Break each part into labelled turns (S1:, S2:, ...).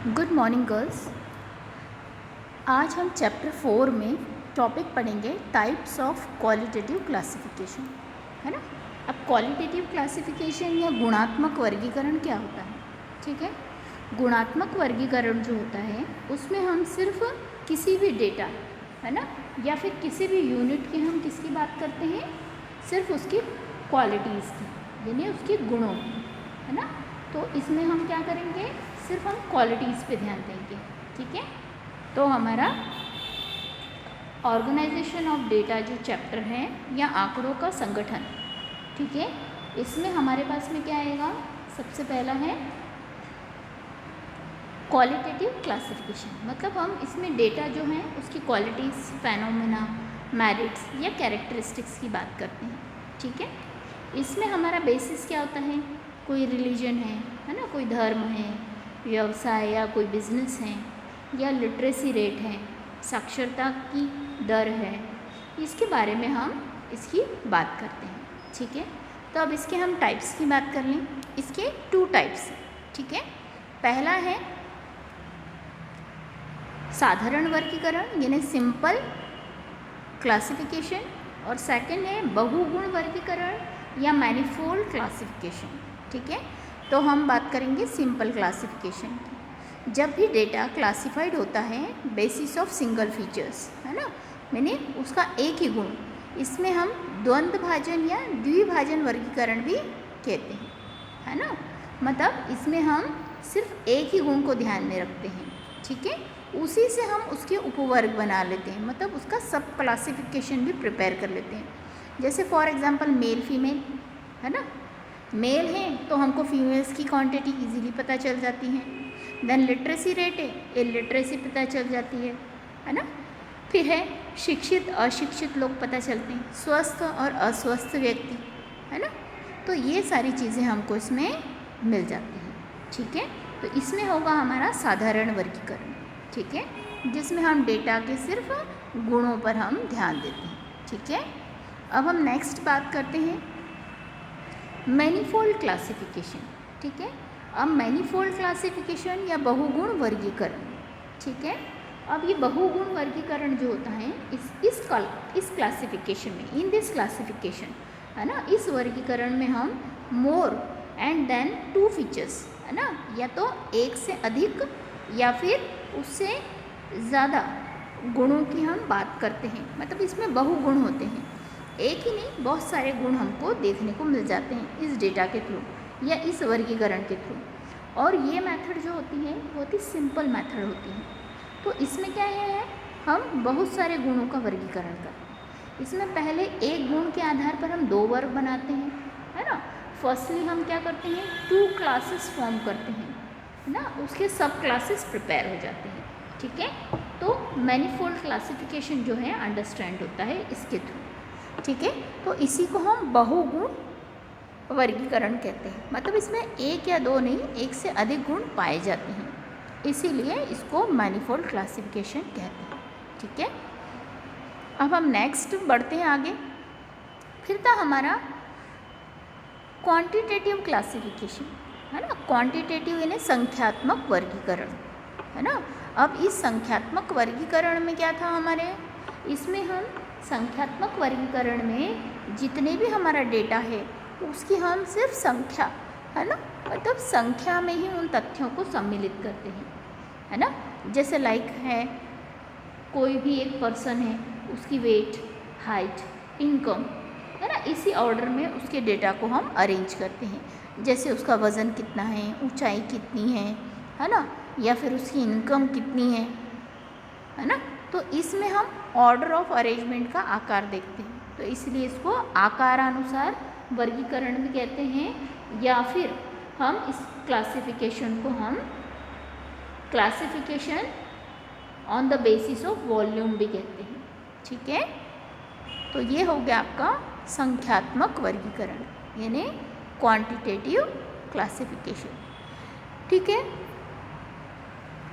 S1: Good morning girls. आज हम chapter 4 में टॉपिक पढ़ेंगे टाइप्स ऑफ क्वालिटेटिव क्लासिफिकेशन, है ना। अब क्वालिटेटिव क्लासिफिकेशन या गुणात्मक वर्गीकरण क्या होता है, ठीक है। गुणात्मक वर्गीकरण जो होता है उसमें हम सिर्फ किसी भी डेटा, है ना, या फिर किसी भी यूनिट की हम किसकी बात करते हैं, सिर्फ उसकी क्वालिटीज़ की, यानी उसके गुणों की, है ना। तो इसमें हम क्या करेंगे, सिर्फ हम क्वालिटीज़ पे ध्यान देंगे, ठीक है। तो हमारा ऑर्गेनाइजेशन ऑफ डेटा जो चैप्टर है या आंकड़ों का संगठन, ठीक है, इसमें हमारे पास में क्या आएगा, सबसे पहला है क्वालिटेटिव क्लासिफिकेशन। मतलब हम इसमें डेटा जो है उसकी क्वालिटीज़, फेनोमेना, मेरिट्स या कैरेक्टरिस्टिक्स की बात करते हैं, ठीक है। इसमें हमारा बेसिस क्या होता है, कोई रिलीजन है ना, कोई धर्म है, व्यवसाय या कोई बिजनेस है, या लिटरेसी रेट है, साक्षरता की दर है, इसके बारे में हम इसकी बात करते हैं, ठीक है। तो अब इसके हम टाइप्स की बात कर लें। इसके 2 टाइप्स हैं, ठीक है। पहला है साधारण वर्गीकरण यानी सिंपल क्लासिफिकेशन, और सेकंड है बहुगुण वर्गीकरण या मैनीफोल्ड क्लासिफिकेशन, ठीक है। तो हम बात करेंगे सिंपल क्लासिफिकेशन की। जब भी डेटा क्लासिफाइड होता है बेसिस ऑफ सिंगल फीचर्स, है ना, मैंने उसका एक ही गुण, इसमें हम द्वंद्व भाजन या द्विभाजन वर्गीकरण भी कहते हैं, है ना। मतलब इसमें हम सिर्फ एक ही गुण को ध्यान में रखते हैं, ठीक है। उसी से हम उसके उपवर्ग बना लेते हैं, मतलब उसका सब क्लासिफिकेशन भी प्रिपेयर कर लेते हैं। जैसे फॉर एग्जांपल मेल फीमेल, है ना, मेल है तो हमको फीमेल्स की क्वांटिटी इजीली पता चल जाती है। देन लिटरेसी रेट है, इलिटरेसी पता चल जाती है ना। फिर है शिक्षित अशिक्षित लोग पता चलते हैं, स्वस्थ और अस्वस्थ व्यक्ति, है ना। तो ये सारी चीज़ें हमको इसमें मिल जाती हैं, ठीक है। तो इसमें होगा हमारा साधारण वर्गीकरण, ठीक है, जिसमें हम डेटा के सिर्फ गुणों पर हम ध्यान देते हैं, ठीक है। अब हम नेक्स्ट बात करते हैं मैनीफोल्ड क्लासिफिकेशन, ठीक है। अब मैनीफोल्ड क्लासिफिकेशन या बहुगुण वर्गीकरण, ठीक है। अब ये बहुगुण वर्गीकरण जो होता है इस क्लासिफिकेशन में, इन दिस क्लासिफिकेशन, है ना, इस वर्गीकरण में हम मोर एंड देन 2 फीचर्स, है ना, या तो एक से अधिक या फिर उससे ज़्यादा गुणों की हम बात करते हैं। मतलब इसमें बहुगुण होते हैं, एक ही नहीं बहुत सारे गुण हमको देखने को मिल जाते हैं इस डेटा के थ्रू या इस वर्गीकरण के थ्रू। और ये मेथड जो होती है बहुत ही सिंपल मेथड होती है। तो इसमें क्या है, हम बहुत सारे गुणों का वर्गीकरण करते हैं। इसमें पहले एक गुण के आधार पर हम 2 वर्ग बनाते हैं, है ना। फर्स्टली हम क्या करते हैं, 2 क्लासेस फॉर्म करते हैं, है ना, उसके सब क्लासेस प्रिपेयर हो जाते हैं, ठीक है। तो मैनीफोल्ड क्लासिफिकेशन जो है अंडरस्टैंड होता है इसके थ्रू, ठीक है। तो इसी को हम बहुगुण वर्गीकरण कहते हैं। मतलब इसमें एक या 2 नहीं, एक से अधिक गुण पाए जाते हैं, इसीलिए इसको मैनीफोल्ड क्लासिफिकेशन कहते हैं, ठीक है। अब हम नेक्स्ट बढ़ते हैं आगे। फिर था हमारा क्वांटिटेटिव क्लासिफिकेशन, है ना। क्वांटिटेटिव यानी संख्यात्मक वर्गीकरण, है ना। अब इस संख्यात्मक वर्गीकरण में क्या था हमारे, इसमें हम संख्यात्मक वर्गीकरण में जितने भी हमारा डेटा है उसकी हम सिर्फ संख्या, है ना, मतलब संख्या में ही उन तथ्यों को सम्मिलित करते हैं, है ना। जैसे लाइक है कोई भी एक पर्सन है, उसकी वेट, हाइट, इनकम, है ना, इसी ऑर्डर में उसके डेटा को हम अरेंज करते हैं। जैसे उसका वज़न कितना है, ऊंचाई कितनी है ना, या फिर उसकी इनकम कितनी है ना। तो इसमें हम ऑर्डर ऑफ अरेंजमेंट का आकार देखते हैं, तो इसलिए इसको आकारानुसार वर्गीकरण भी कहते हैं, या फिर हम इस क्लासिफिकेशन को हम classification on the basis of volume भी कहते हैं, ठीक है। तो ये हो गया आपका संख्यात्मक वर्गीकरण यानी क्वांटिटेटिव क्लासिफिकेशन, ठीक है।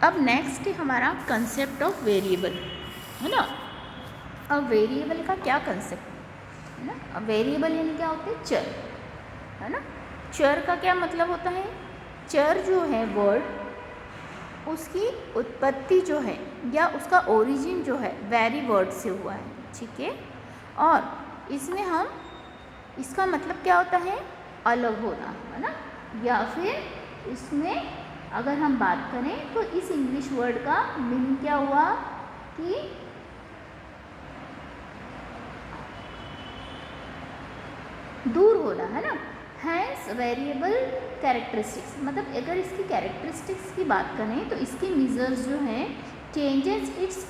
S1: अब नेक्स्ट है हमारा कंसेप्ट ऑफ वेरिएबल, है ना। अब वेरिएबल का क्या कंसेप्ट है ना। अब वेरिएबल यानी क्या होते हैं, चर, है ना। चर का क्या मतलब होता है, चर जो है वर्ड उसकी उत्पत्ति जो है या उसका ओरिजिन जो है वेरी वर्ड से हुआ है, ठीक है। और इसमें हम इसका मतलब क्या होता है, अलग होना, है ना। या फिर इसमें अगर हम बात करें तो इस इंग्लिश वर्ड का मीनिंग क्या हुआ कि दूर होना, है ना। हैंस वेरिएबल कैरेक्टरिस्टिक्स, मतलब अगर इसकी कैरेक्टरिस्टिक्स की बात करें तो इसके मेजर्स जो हैं changes it's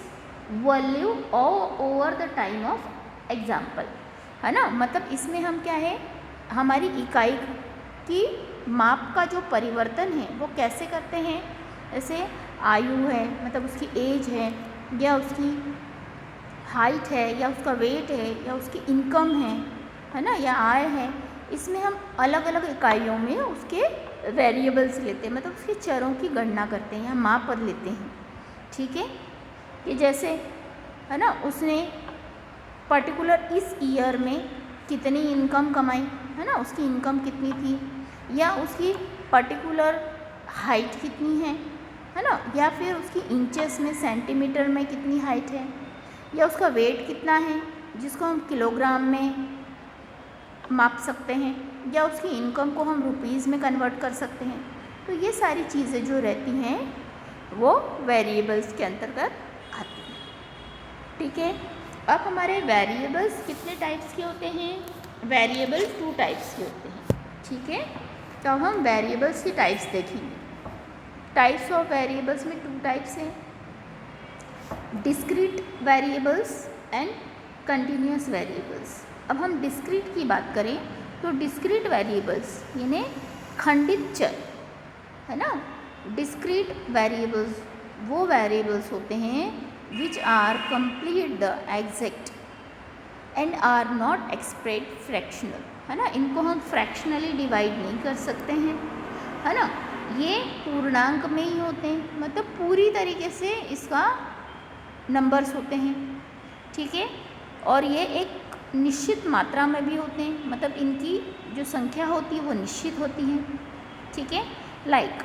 S1: value over the time of example, है ना। मतलब इसमें हम क्या है, हमारी इकाई की माप का जो परिवर्तन है वो कैसे करते हैं। जैसे आयु है, मतलब उसकी एज है, या उसकी हाइट है, या उसका वेट है, या उसकी इनकम है ना, या आय है। इसमें हम अलग अलग इकाइयों में उसके वेरिएबल्स लेते हैं, मतलब उसके चरों की गणना करते हैं या माप लेते हैं, ठीक है। कि जैसे, है ना, उसने पर्टिकुलर इस ईयर में कितनी इनकम कमाई, है ना, उसकी इनकम कितनी थी, या उसकी पर्टिकुलर हाइट कितनी है ना, या फिर उसकी इंचेस में, सेंटीमीटर में कितनी हाइट है, या उसका वेट कितना है जिसको हम किलोग्राम में माप सकते हैं, या उसकी इनकम को हम रुपीज़ में कन्वर्ट कर सकते हैं। तो ये सारी चीज़ें जो रहती हैं वो वेरिएबल्स के अंतर्गत आती हैं, ठीक है। अब हमारे वेरिएबल्स कितने टाइप्स के होते हैं, वेरिएबल 2 टाइप्स के होते हैं, ठीक है। तो अब हम वेरिएबल्स की टाइप्स देखेंगे। टाइप्स ऑफ वेरिएबल्स में 2 टाइप्स हैं, discrete variables and continuous variables. अब हम डिस्क्रीट की बात करें तो डिस्क्रीट वेरिएबल्स यानी खंडित चर, है ना। डिस्क्रीट वेरिएबल्स वो वेरिएबल्स होते हैं which are complete the exact and are not express fractional, है ना। इनको हम फ्रैक्शनली डिवाइड नहीं कर सकते हैं, है ना। ये पूर्णांक में ही होते हैं, मतलब पूरी तरीके से इसका नंबर्स होते हैं, ठीक है। और ये एक निश्चित मात्रा में भी होते हैं, मतलब इनकी जो संख्या होती है वो निश्चित होती है, ठीक है। लाइक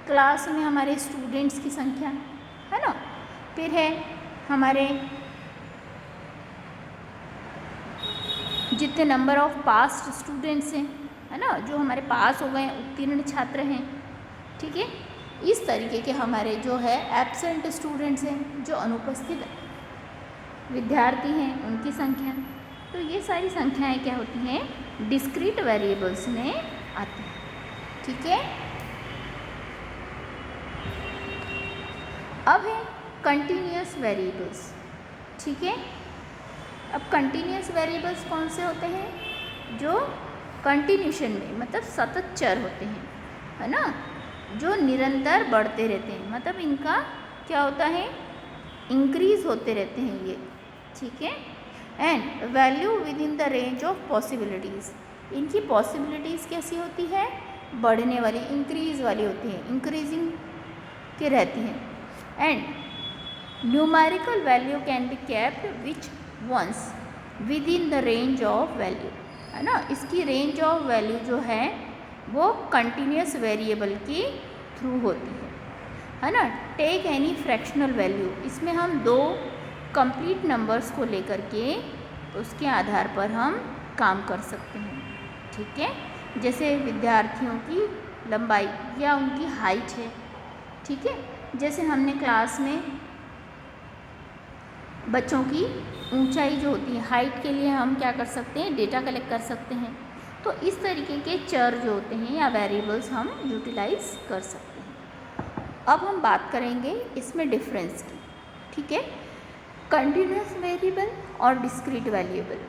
S1: क्लास में हमारे स्टूडेंट्स की संख्या, है ना। फिर है हमारे जितने नंबर ऑफ पास्ट स्टूडेंट्स हैं, है ना, जो हमारे पास हो गए उत्तीर्ण छात्र हैं, ठीक है। इस तरीके के हमारे जो है एब्सेंट स्टूडेंट्स हैं, जो अनुपस्थित विद्यार्थी हैं, उनकी संख्या। तो ये सारी संख्याएं क्या होती हैं, डिस्क्रीट वेरिएबल्स में आती हैं, ठीक है। अब है कंटिन्यूअस वेरिएबल्स, ठीक है। अब कंटिन्यूअस वेरिएबल्स कौन से होते हैं, जो कंटिन्यूशन में, मतलब सतत चर होते हैं, है ना, जो निरंतर बढ़ते रहते हैं, मतलब इनका क्या होता है, इंक्रीज होते रहते हैं ये, ठीक है। And value with in the range of possibilities, इनकी पॉसिबिलिटीज़ कैसी होती है, बढ़ने वाली, इंक्रीज वाली होती हैं, इंक्रीजिंग के रहती हैं। And numerical value can be kept which once within the range of value, है ना। इसकी रेंज ऑफ वैल्यू जो है वो कंटिन्यूस वेरिएबल की थ्रू होती है ना। टेक एनी फ्रैक्शनल वैल्यू, इसमें हम 2 कंप्लीट नंबर्स को लेकर के उसके आधार पर हम काम कर सकते हैं, ठीक है। जैसे विद्यार्थियों की लंबाई या उनकी हाइट है, ठीक है। जैसे हमने क्लास में बच्चों की ऊंचाई जो होती है, हाइट के लिए हम क्या कर सकते हैं, डेटा कलेक्ट कर सकते हैं। तो इस तरीके के चर जो होते हैं या वेरिएबल्स हम यूटिलाइज कर सकते हैं। अब हम बात करेंगे इसमें डिफरेंस की, ठीक है। कंटिन्यूस वेरिएबल और डिस्क्रीट वेरिएबल,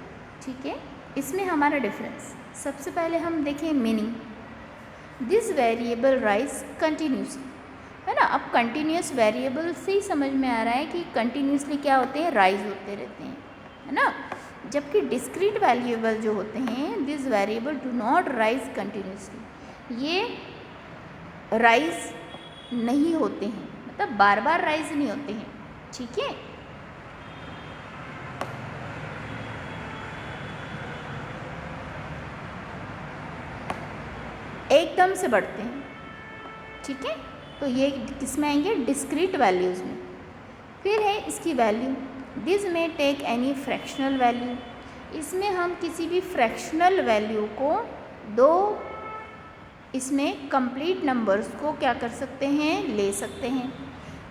S1: ठीक है। इसमें हमारा डिफरेंस, सबसे पहले हम देखें meaning. This variable rise continuously, है ना। अब कंटिन्यूस वेरिएबल से ही समझ में आ रहा है कि कंटिन्यूसली क्या होते हैं, राइज होते रहते हैं, है ना। जबकि डिस्क्रीट वेरिएबल जो होते हैं, this variable do not rise continuously, ये राइज नहीं होते हैं, मतलब बार बार राइज नहीं होते हैं, ठीक है। एकदम से बढ़ते हैं, ठीक है। तो ये किसमें आएंगे, डिस्क्रीट वैल्यूज़ में। फिर है इसकी वैल्यू, दिस में टेक एनी फ्रैक्शनल वैल्यू, इसमें हम किसी भी फ्रैक्शनल वैल्यू को दो इसमें कंप्लीट नंबर्स को क्या कर सकते हैं, ले सकते हैं।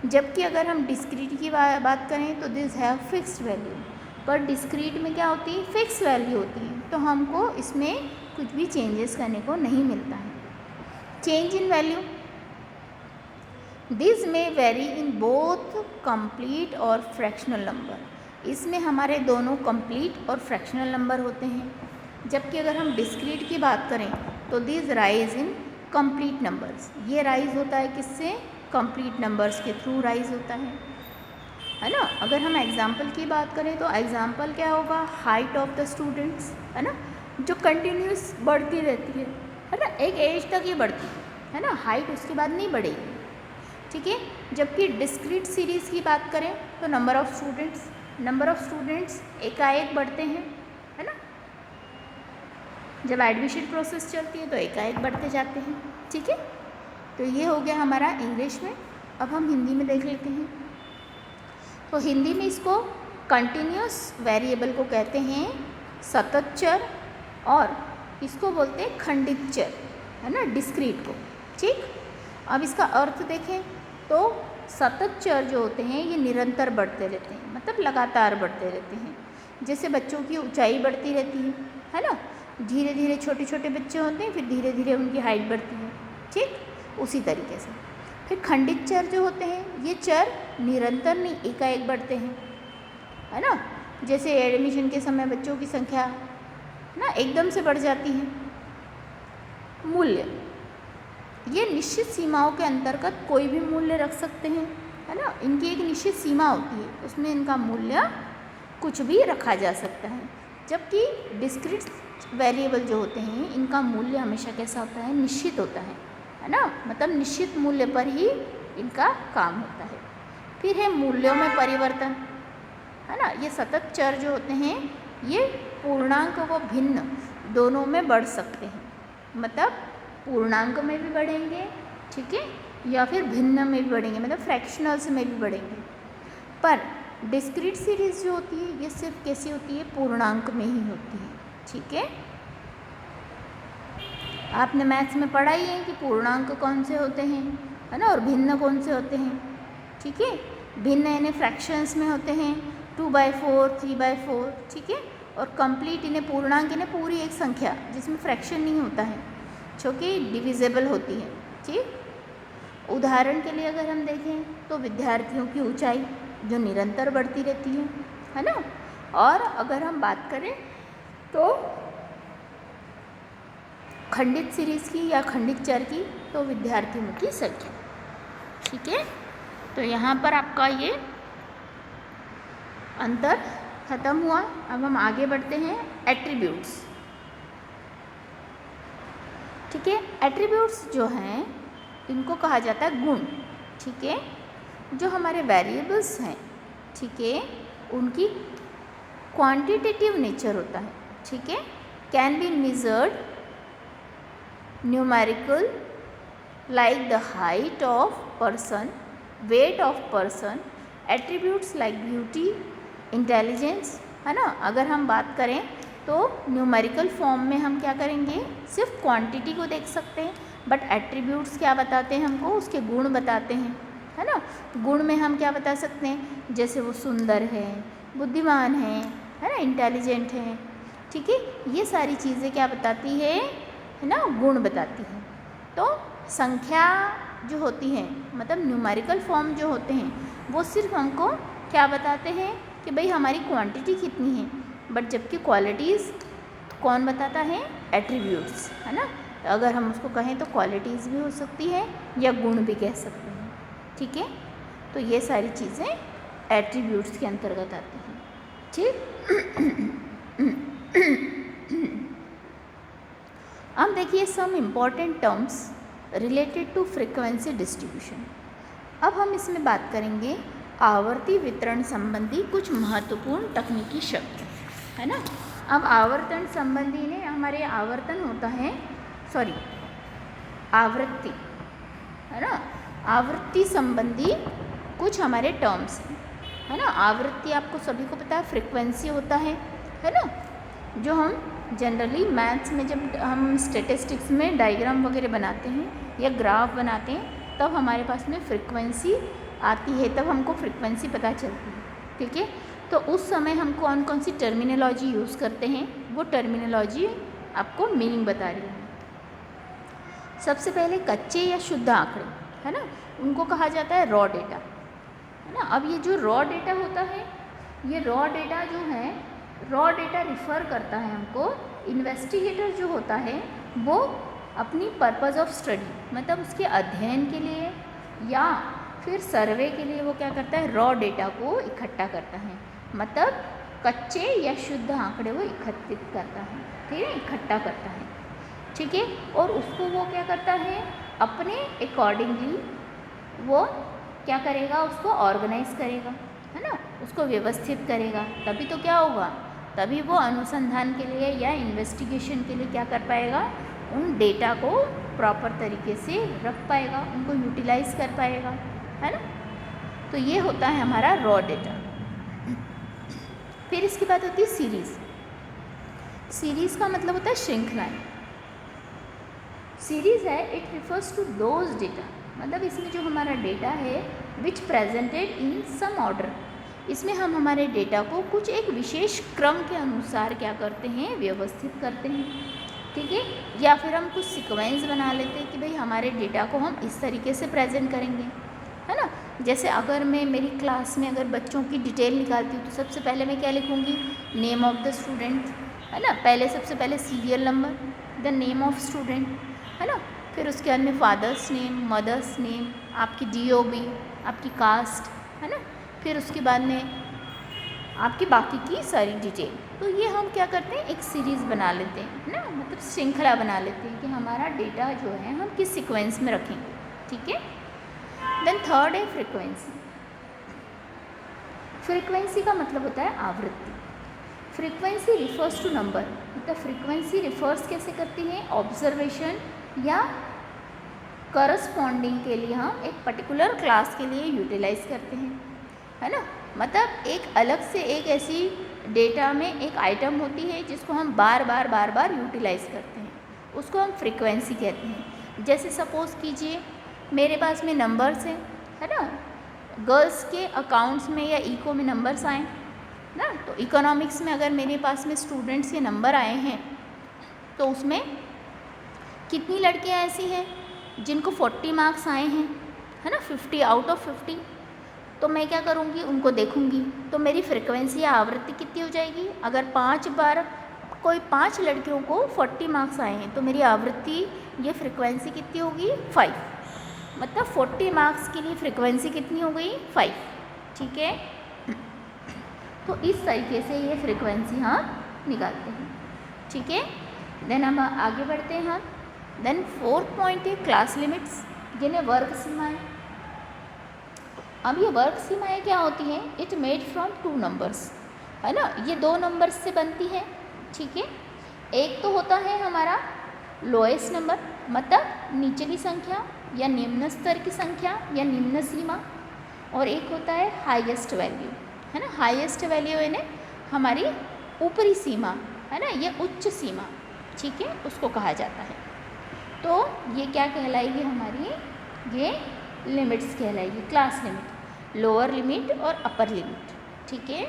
S1: जबकि अगर हम डिस्क्रीट की बात करें तो दिस हैव फिक्स्ड वैल्यू, पर डिस्क्रीट में क्या होती है, फिक्स वैल्यू होती है, तो हमको इसमें कुछ भी चेंजेस करने को नहीं मिलता है। चेंज इन वैल्यू, दिस में वेरी इन बोथ कंप्लीट और फ्रैक्शनल नंबर, इसमें हमारे दोनों कंप्लीट और फ्रैक्शनल नंबर होते हैं। जबकि अगर हम डिस्क्रीट की बात करें तो this rise in complete numbers, ये राइज होता है किससे, कंप्लीट नंबर्स के थ्रू राइज होता है ना। अगर हम एग्जाम्पल की बात करें तो एग्जाम्पल क्या होगा, हाइट ऑफ द स्टूडेंट्स, है ना, जो कंटिन्यूस बढ़ती रहती है ना, एक एज तक ये बढ़ती है ना, हाइट उसके बाद नहीं बढ़ेगी, ठीक है। जबकि डिस्क्रीट सीरीज़ की बात करें तो नंबर ऑफ़ स्टूडेंट्स एकाएक बढ़ते हैं, है ना, जब एडमिशन प्रोसेस चलती है तो एकाएक बढ़ते जाते हैं, ठीक है। तो ये हो गया हमारा इंग्लिश में। अब हम हिंदी में देख लेते हैं। तो हिंदी में इसको कंटिन्यूस वेरिएबल को कहते हैं सतत चर, और इसको बोलते हैं खंडित चर, है ना, डिस्क्रीट को, ठीक। अब इसका अर्थ देखें तो सतत चर जो होते हैं ये निरंतर बढ़ते रहते हैं, मतलब लगातार बढ़ते रहते हैं। जैसे बच्चों की ऊंचाई बढ़ती रहती है ना, धीरे धीरे छोटे छोटे बच्चे होते हैं, फिर धीरे धीरे उनकी हाइट बढ़ती है, ठीक, उसी तरीके से। फिर खंडित चर जो होते हैं ये चर निरंतर नहीं, एकाएक बढ़ते हैं, है ना। जैसे एडमिशन के समय बच्चों की संख्या ना एकदम से बढ़ जाती है। मूल्य, ये निश्चित सीमाओं के अंतर्गत कोई भी मूल्य रख सकते हैं, है ना, इनकी एक निश्चित सीमा होती है, उसमें इनका मूल्य कुछ भी रखा जा सकता है। जबकि डिस्क्रीट वेरिएबल जो होते हैं इनका मूल्य हमेशा कैसा होता है, निश्चित होता है ना, मतलब निश्चित मूल्य पर ही इनका काम होता है। फिर है मूल्यों में परिवर्तन, है ना, ये सतत चर जो होते हैं ये पूर्णांक व भिन्न दोनों में बढ़ सकते हैं, मतलब पूर्णांक में भी बढ़ेंगे, ठीक है, या फिर भिन्न में भी बढ़ेंगे, मतलब फ्रैक्शनल्स में भी बढ़ेंगे। पर डिस्क्रीट सीरीज़ जो होती है ये सिर्फ कैसी होती है, पूर्णांक में ही होती है, ठीक है। आपने मैथ्स में पढ़ा ही है कि पूर्णांक कौन से होते हैं, है ना, और भिन्न कौन से होते हैं, ठीक है। भिन्न इन्हें फ्रैक्शंस में होते हैं 2/4, 3/4, ठीक है, और कंप्लीट इन्हें पूर्णांक इन्हें पूरी एक संख्या जिसमें फ्रैक्शन नहीं होता है, जो कि डिविजिबल होती है, ठीक। उदाहरण के लिए अगर हम देखें तो विद्यार्थियों की ऊंचाई जो निरंतर बढ़ती रहती है ना, और अगर हम बात करें तो खंडित सीरीज़ की या खंडित चर की तो विद्यार्थियों की संख्या, ठीक है। तो यहाँ पर आपका ये अंतर खत्म हुआ। अब हम आगे बढ़ते हैं एट्रीब्यूट्स, ठीक है। एट्रीब्यूट्स जो हैं इनको कहा जाता है गुण, ठीक है। जो हमारे वेरिएबल्स हैं, ठीक है, उनकी क्वांटिटेटिव नेचर होता है, ठीक है, can be measured numerical like the height of person, weight of person, attributes like beauty, intelligence, है ना। अगर हम बात करें तो न्यूमेरिकल फॉर्म में हम क्या करेंगे, सिर्फ क्वांटिटी को देख सकते हैं, बट एट्रीब्यूट्स क्या बताते हैं हमको, उसके गुण बताते हैं, है ना। गुण में हम क्या बता सकते हैं, जैसे वो सुंदर है, बुद्धिमान है ना, इंटेलिजेंट है, ठीक है। ये सारी चीज़ें क्या बताती है ना, गुण बताती हैं। तो संख्या जो होती है, मतलब न्यूमेरिकल फॉर्म जो होते हैं, वो सिर्फ हमको क्या बताते हैं कि भाई हमारी क्वांटिटी कितनी है, बट जबकि क्वालिटीज़ कौन बताता है, एट्रीब्यूट्स, है ना। अगर हम उसको कहें तो क्वालिटीज़ भी हो सकती है या गुण भी कह सकते हैं, ठीक है। तो ये सारी चीज़ें एट्रीब्यूट्स के अंतर्गत आती हैं, ठीक। अब देखिए some important terms related to frequency distribution. अब हम इसमें बात करेंगे आवर्ती वितरण संबंधी कुछ महत्वपूर्ण तकनीकी शब्द, है ना। अब आवर्तन संबंधी ने हमारे आवर्तन होता है, आवृत्ति, है ना। आवृत्ति संबंधी कुछ हमारे टर्म्स हैं, है ना। आवृत्ति आपको सभी को पता है फ्रीक्वेंसी होता है ना। जो हम जनरली मैथ्स में जब हम स्टैटिस्टिक्स में डायग्राम वगैरह बनाते हैं या ग्राफ बनाते हैं तब हमारे पास में फ्रीक्वेंसी आती है, तब हमको फ्रीक्वेंसी पता चलती है, ठीक है। तो उस समय हम कौन कौन सी टर्मिनोलॉजी यूज़ करते हैं वो टर्मिनोलॉजी आपको मीनिंग बता रही है। सबसे पहले कच्चे या शुद्ध आंकड़े, है ना, उनको कहा जाता है रॉ डेटा, है ना। अब ये जो रॉ डेटा होता है, ये रॉ डेटा जो है, रॉ डेटा रिफ़र करता है हमको, इन्वेस्टिगेटर जो होता है वो अपनी पर्पज़ ऑफ स्टडी, मतलब उसके अध्ययन के लिए या फिर सर्वे के लिए वो क्या करता है, रॉ डेटा को इकट्ठा करता है, मतलब कच्चे या शुद्ध आंकड़े वो एकत्रित करता है, ठीक है, इकट्ठा करता है, ठीक है। और उसको वो क्या करता है, अपने अकॉर्डिंगली वो क्या करेगा, उसको ऑर्गेनाइज करेगा, है ना, उसको व्यवस्थित करेगा, तभी तो क्या होगा, तभी वो अनुसंधान के लिए या इन्वेस्टिगेशन के लिए क्या कर पाएगा, उन डेटा को प्रॉपर तरीके से रख पाएगा, उनको यूटिलाइज कर पाएगा, है ना। तो ये होता है हमारा रॉ डेटा। फिर इसके बाद होती है सीरीज़। सीरीज़ का मतलब होता है श्रृंखलाएँ। सीरीज़ है, it refers to those data, मतलब इसमें जो हमारा डेटा है विच प्रेजेंटेड इन सम ऑर्डर, इसमें हम हमारे डेटा को कुछ एक विशेष क्रम के अनुसार क्या करते हैं, व्यवस्थित करते हैं, ठीक है। या फिर हम कुछ सीक्वेंस बना लेते हैं कि भाई हमारे डेटा को हम इस तरीके से प्रेजेंट करेंगे, है ना। जैसे अगर मैं मेरी क्लास में अगर बच्चों की डिटेल निकालती हूँ तो सबसे पहले मैं क्या लिखूँगी, नेम ऑफ द स्टूडेंट, है ना, पहले सबसे पहले serial number, the name of student, है ना। फिर उसके बाद में फादर्स नेम, मदर्स नेम, आपकी DOB, आपकी कास्ट, है ना। फिर उसके बाद में आपकी बाकी की सारी डिटेल। तो ये हम क्या करते हैं, एक सीरीज़ बना लेते हैं, है ना, मतलब श्रृंखला बना लेते हैं कि हमारा डेटा जो है हम किस सीक्वेंस में रखेंगे, ठीक है। देन थर्ड है फ्रीक्वेंसी। फ्रीक्वेंसी का मतलब होता है आवृत्ति। फ्रीक्वेंसी रिफर्स टू नंबर, मतलब फ्रीक्वेंसी रिफर्स कैसे करती है, ऑब्जर्वेशन या करस्पॉन्डिंग के लिए हम एक पर्टिकुलर क्लास के लिए यूटिलाइज करते हैं, है ना। मतलब एक अलग से एक ऐसी डेटा में एक आइटम होती है जिसको हम बार बार यूटिलाइज करते हैं, उसको हम फ्रीक्वेंसी कहते हैं। जैसे सपोज़ कीजिए मेरे पास में नंबर्स हैं, है ना, गर्ल्स के अकाउंट्स में या इको में नंबर्स आए ना, तो इकोनॉमिक्स में अगर मेरे पास में स्टूडेंट्स के नंबर आए हैं तो उसमें कितनी लड़कियां ऐसी हैं जिनको 40 मार्क्स आए हैं, है ना, 50 आउट ऑफ 50, तो मैं क्या करूँगी, उनको देखूँगी, तो मेरी फ्रीक्वेंसी या आवृत्ति कितनी हो जाएगी। अगर 5 बार कोई 5 लड़कियों को 40 मार्क्स आए हैं तो मेरी आवृत्ति ये फ्रीक्वेंसी कितनी होगी, 5, मतलब 40 मार्क्स के लिए फ्रीक्वेंसी कितनी हो गई, 5, ठीक है। तो इस तरीके से ये फ्रीक्वेंसी हम निकालते हैं, ठीक है। देन हम आगे बढ़ते हैं हम। देन फोर्थ पॉइंट है क्लास लिमिट्स, जिन्हें वर्ग सीमाएँ। अब ये वर्ग सीमाएँ क्या होती हैं, इट मेड फ्रॉम 2 नंबर्स, है ना, ये 2 नंबर्स से बनती है, ठीक है। एक तो होता है हमारा लोएस्ट नंबर, मतलब निचली संख्या या निम्न स्तर की संख्या या निम्न सीमा, और एक होता है हाईएस्ट वैल्यू, है ना। हाईएस्ट वैल्यू यानी हमारी ऊपरी सीमा, है ना, ये उच्च सीमा, ठीक है, उसको कहा जाता है। तो ये क्या कहलाएगी हमारी, ये लिमिट्स कहलाएगी, क्लास लिमिट, लोअर लिमिट और अपर लिमिट, ठीक है।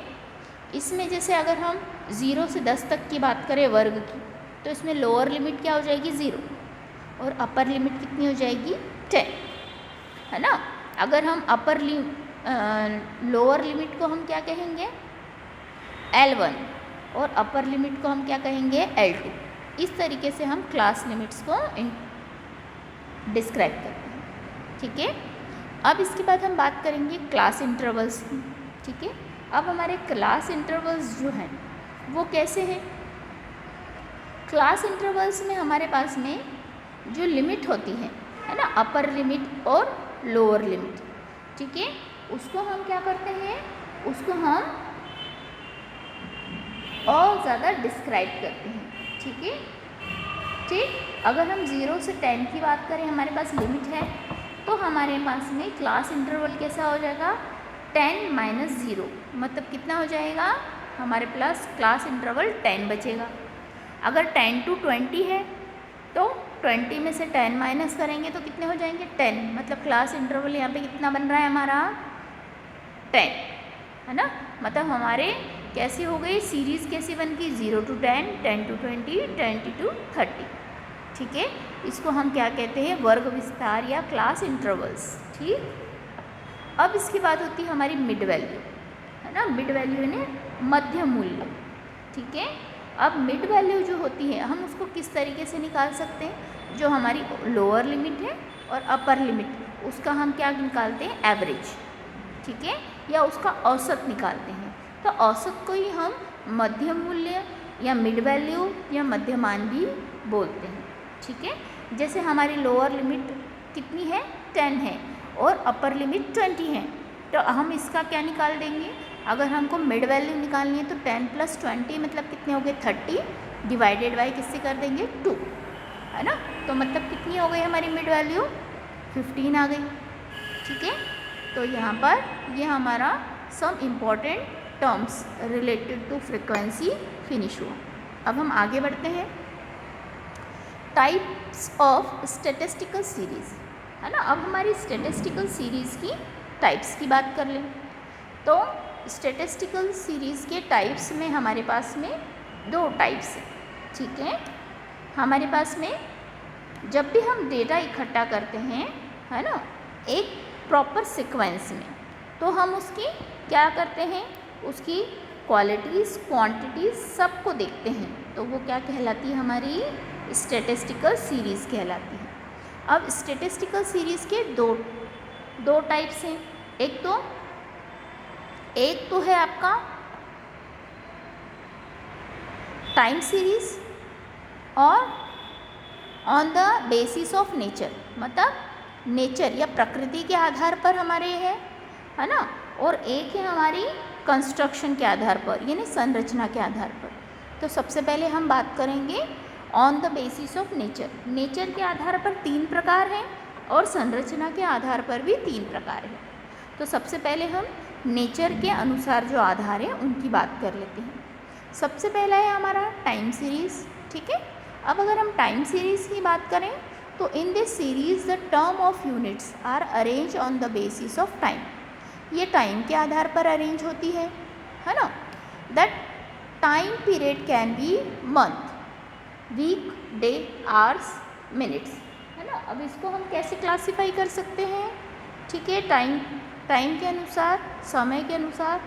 S1: इसमें जैसे अगर हम 0 से 10 तक की बात करें वर्ग की, तो इसमें लोअर लिमिट क्या हो जाएगी, 0, और अपर लिमिट कितनी हो जाएगी, 10, है ना। अगर हम लोअर लिमिट को हम क्या कहेंगे, L1, और अपर लिमिट को हम क्या कहेंगे, L2। इस तरीके से हम क्लास लिमिट्स को डिस्क्राइब करते हैं, ठीक है। अब इसके बाद हम बात करेंगे क्लास इंटरवल्स की, ठीक है। अब हमारे क्लास इंटरवल्स जो हैं वो कैसे हैं, क्लास इंटरवल्स में हमारे पास में जो लिमिट होती है ना, अपर लिमिट और लोअर लिमिट, ठीक है, उसको हम क्या करते हैं, उसको हम और ज़्यादा डिस्क्राइब करते हैं, ठीक है, ठीक। अगर हम 0 से 10 की बात करें, हमारे पास लिमिट है, तो हमारे पास में क्लास इंटरवल कैसा हो जाएगा, 10 - 0, मतलब कितना हो जाएगा, हमारे पास क्लास इंटरवल 10 बचेगा। अगर 10 to 20 है तो 20 में से 10 माइनस करेंगे तो कितने हो जाएंगे, 10, मतलब क्लास इंटरवल यहाँ पे कितना बन रहा है हमारा, 10, है ना। मतलब हमारे कैसी हो गई सीरीज़, कैसी बन गई, 0 to 10, 10 to 20, 20 to 30, ठीक है। इसको हम क्या कहते हैं, वर्ग विस्तार या क्लास इंटरवल्स, ठीक। अब इसके बाद होती है हमारी मिड वैल्यू, है ना। मिड वैल्यू यानी मध्य मूल्य, ठीक है। अब मिड वैल्यू जो होती है हम उसको किस तरीके से निकाल सकते हैं, जो हमारी लोअर लिमिट है और अपर लिमिट, उसका हम क्या निकालते हैं, एवरेज, ठीक है, या उसका औसत निकालते हैं। तो औसत को ही हम मध्य मूल्य या मिड वैल्यू या मध्यमान भी बोलते हैं, ठीक है। जैसे हमारी लोअर लिमिट कितनी है, 10 है, और अपर लिमिट 20 है, तो हम इसका क्या निकाल देंगे, अगर हमको मिड वैल्यू निकालनी है तो 10 + 20 मतलब कितने हो गए, 30, डिवाइडेड बाई किससे कर देंगे, 2, है ना। तो मतलब कितनी हो गई हमारी मिड वैल्यू, 15 आ गई, ठीक है। तो यहाँ पर ये हमारा some important terms related to frequency finish हुआ। अब हम आगे बढ़ते हैं, टाइप्स ऑफ स्टैटिस्टिकल सीरीज़, है ना। अब हमारी स्टैटिस्टिकल सीरीज़ की टाइप्स की बात कर लें तो स्टैटिस्टिकल सीरीज़ के टाइप्स में हमारे पास में 2 टाइप्स हैं, ठीक है। हमारे पास में जब भी हम डेटा इकट्ठा करते हैं, है ना, एक प्रॉपर सीक्वेंस में, तो हम उसकी क्या करते हैं, उसकी क्वालिटीज़, क्वांटिटीज़ सबको देखते हैं, तो वो क्या कहलाती है, हमारी स्टैटिस्टिकल सीरीज़ कहलाती है। अब स्टैटिस्टिकल सीरीज़ के दो टाइप्स हैं, एक तो है आपका टाइम सीरीज़ और on the basis of nature, मतलब नेचर या प्रकृति के आधार पर हमारे है ना, और एक है हमारी कंस्ट्रक्शन के आधार पर, यानी संरचना के आधार पर। तो सबसे पहले हम बात करेंगे on the basis of nature. Nature के आधार पर 3 प्रकार हैं और संरचना के आधार पर भी 3 प्रकार हैं। तो सबसे पहले हम नेचर के अनुसार जो आधार है उनकी बात कर लेते हैं। सबसे पहला है हमारा टाइम सीरीज़, ठीक है। अब अगर हम टाइम सीरीज़ की बात करें तो in this series the term of units are arrange on the basis of time. ये टाइम के आधार पर अरेंज होती है ना। That time period can be month, week, day, hours, minutes, है ना। अब इसको हम कैसे क्लासीफाई कर सकते हैं, ठीक है, टाइम के अनुसार, समय के अनुसार,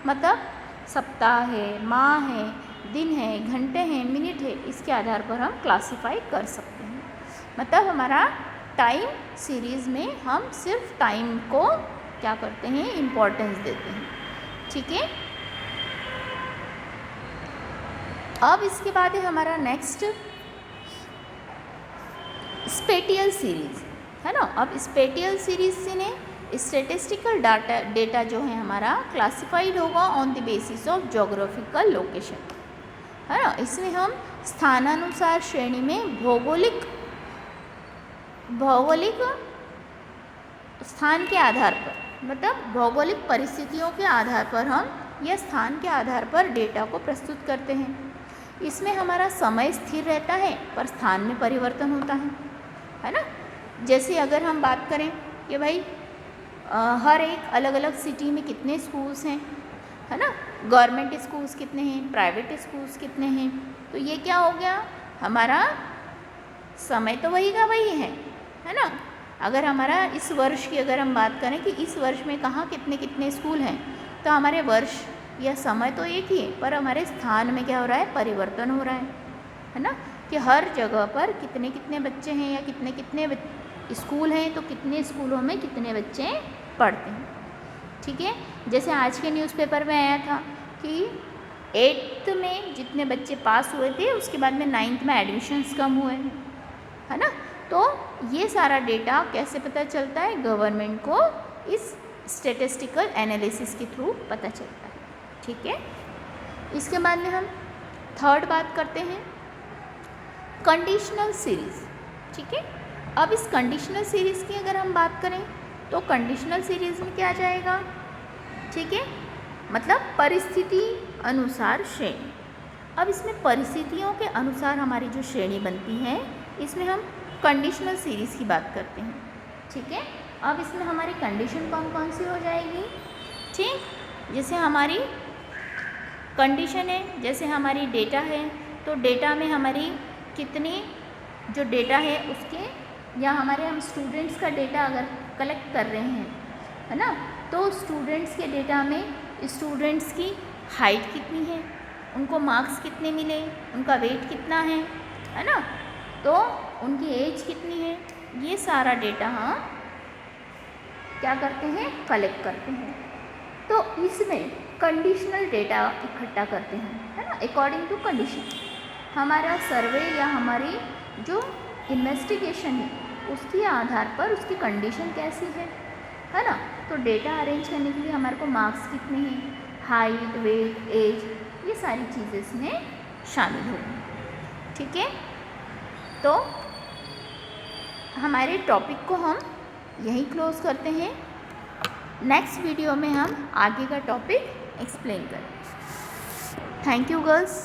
S1: मतलब सप्ताह है, माह है, दिन है, घंटे हैं, मिनट है, इसके आधार पर हम क्लासीफाई कर सकते हैं। मतलब हमारा टाइम सीरीज़ में हम सिर्फ टाइम को क्या करते हैं, इम्पोर्टेंस देते हैं, ठीक है। अब इसके बाद है हमारा नेक्स्ट स्पेटियल सीरीज़, है ना। अब स्पेटियल सीरीज़ से ने स्टैटिस्टिकल डेटा जो है हमारा क्लासिफाइड होगा on the basis of geographical location, है ना। इसमें हम स्थानानुसार श्रेणी में भौगोलिक स्थान के आधार पर, मतलब भौगोलिक परिस्थितियों के आधार पर हम या स्थान के आधार पर डेटा को प्रस्तुत करते हैं। इसमें हमारा समय स्थिर रहता है पर स्थान में परिवर्तन होता है ना। जैसे अगर हम बात करें कि भाई हर एक अलग अलग सिटी में कितने स्कूल्स हैं, है ना, गवर्नमेंट स्कूल्स कितने हैं, प्राइवेट स्कूल्स कितने हैं, तो ये क्या हो गया, हमारा समय तो वही का वही है ना। अगर हमारा इस वर्ष की अगर हम बात करें कि इस वर्ष में कहाँ कितने कितने स्कूल हैं, तो हमारे वर्ष या समय तो एक ही है, पर हमारे स्थान में क्या हो रहा है, परिवर्तन हो रहा है ना, कि हर जगह पर कितने कितने बच्चे हैं या कितने कितने स्कूल हैं, तो कितने स्कूलों में कितने बच्चे पढ़ते हैं, ठीक है। जैसे आज के न्यूज़पेपर में आया था कि 8th में जितने बच्चे पास हुए थे उसके बाद में 9th में एडमिशन्स कम हुए हैं, है ना। तो ये सारा डेटा कैसे पता चलता है, गवर्नमेंट को इस स्टैटिस्टिकल एनालिसिस के थ्रू पता चलता है, ठीक है। इसके बाद में हम थर्ड बात करते हैं कंडीशनल सीरीज़, ठीक है। अब इस कंडीशनल सीरीज़ की अगर हम बात करें तो कंडीशनल सीरीज़ में क्या आ जाएगा, ठीक है, मतलब परिस्थिति अनुसार श्रेणी। अब इसमें परिस्थितियों के अनुसार हमारी जो श्रेणी बनती है, इसमें हम कंडीशनल सीरीज़ की बात करते हैं, ठीक है। अब इसमें हमारी कंडीशन कौन कौन सी हो जाएगी, ठीक, जैसे हमारी कंडीशन है, जैसे हमारी डेटा है, तो डेटा में हमारी कितनी जो डेटा है उसके, या हमारे हम स्टूडेंट्स का डेटा अगर कलेक्ट कर रहे हैं, है ना, तो स्टूडेंट्स के डेटा में स्टूडेंट्स की हाइट कितनी है, उनको मार्क्स कितने मिले, उनका वेट कितना है ना, तो उनकी एज कितनी है, ये सारा डेटा हम क्या करते हैं, कलेक्ट करते हैं। तो इसमें कंडीशनल डेटा इकट्ठा करते हैं, है ना, अकॉर्डिंग टू कंडीशन। हमारा सर्वे या हमारी जो इन्वेस्टिगेशन है उसके आधार पर उसकी कंडीशन कैसी है ना, तो डेटा अरेंज करने के लिए हमारे को मार्क्स कितने हैं, हाइट, वेट, एज, ये सारी चीज़ें इसमें शामिल होगी, ठीक है। तो हमारे टॉपिक को हम यहीं क्लोज करते हैं। नेक्स्ट वीडियो में हम आगे का टॉपिक एक्सप्लेन करें। Thank you girls.